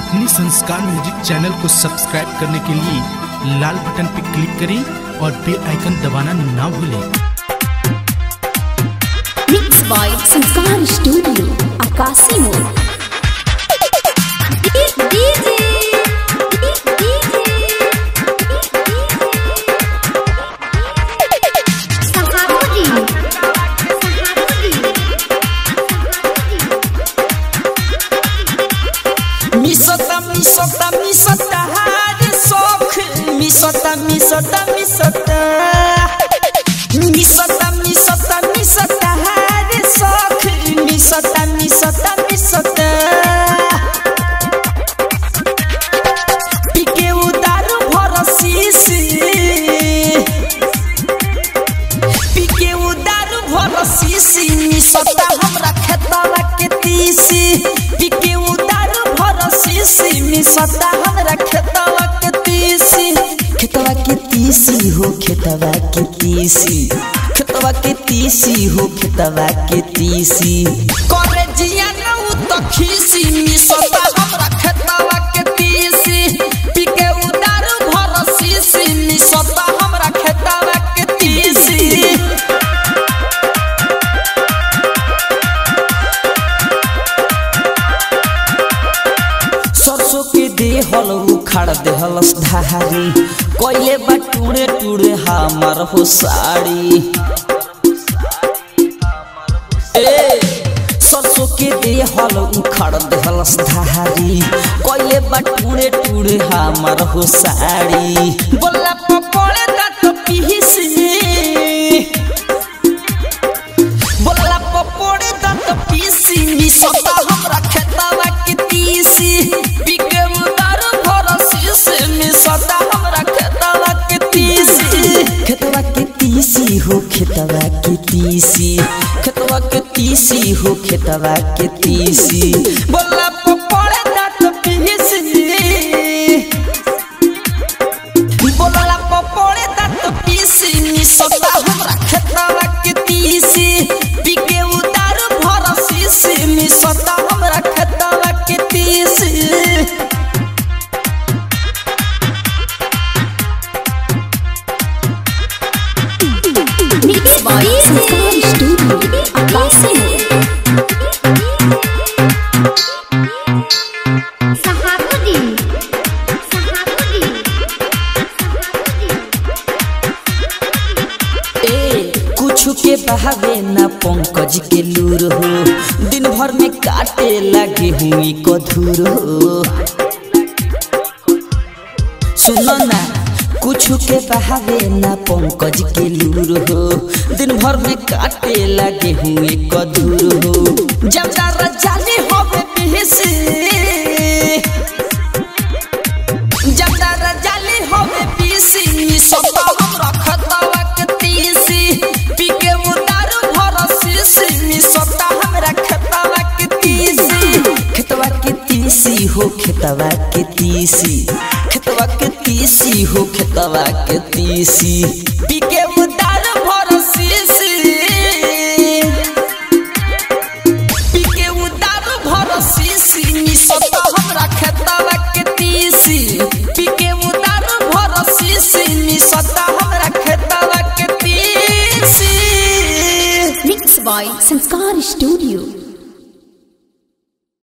अपने संस्कार music channel को सब्सक्राइब करने के लिए लाल बटन पर क्लिक करें और बेल आइकन दबाना ना भूलें। मिक्स बाय संस्कार स्टूडियो आकाशी मोड़। मिसता हार सोख मिसता मिसता मिसता मिसता मिसता मिसता हार सोख मिसता मिसता मिसता पीके उदारू भरसीसी पीके उदारू भरसीसी मिसता हमरा खेतवा के तीसी पीके उदारू भरसीसी मिसता हमरा खेतवा के तीसी हो खेतवा के तीसी खेतवा के तीसी हो खेतवा के तीसी करे जिया नउ तो खीसी मिसता हमरा खेतवा के तीसी पीके उदारू भरसीसी मिसता हमरा खेतवा के तीसी। सरसों के देहल उखाड़ देहलस धारी कोइले बा टूरे टूरे हमार हो साड़ी सरसों के देहल उखाड़ देहलस धारी कोइले बा टूरे टूरे हमार हो साड़ी बोला पपड़े दांत पीसी बोला पपड़े दांत पीसी मिसता हमरा खेतवा के तीसी पीके उदारू भरसीसी मिसता हमरा खेतवा के तीसी खेतवा के तीसी हो खेतवा के तीसी खेतवा के तीसी हो खेतवा के तीसी बोला पपड़े दांत पीसी बोला पपड़े दांत पीसी मिसता हमरा खेतवा के तीसी पीके उदारू भरसीसी मिसता हमरा खेतवा के तीसी। मिक्स बाय संस्कार स्टूडियो आकाशी मोड़। कुछ के बहावे ना पंकज के लूर हो दिन भर में काटे लगे हुई कधूर हो सुनो ना कुछ के बहावे ना पंकज के लूर हो दिन भर में काटे लगे हुए कधूर हो जब जाली होवे पीसी जब जाली होवे पीसी मिसता हमरा खेतवा के तीसी पीके उदारू भरसीसी मिसता हमरा खेतवा के तीसी खेतवा के तीसी हो खेतवा के तीसी खेतवा के तीसी हो खेतवा के तीसी पीके उदारू भरसीसी पीके उदारू भरसीसी मिसता हमरा खेतवा के तीसी पीके उदारू भरसीसी मिसता हमरा खेतवा के तीसी। मिक्स बाय संस्कार स्टूडियो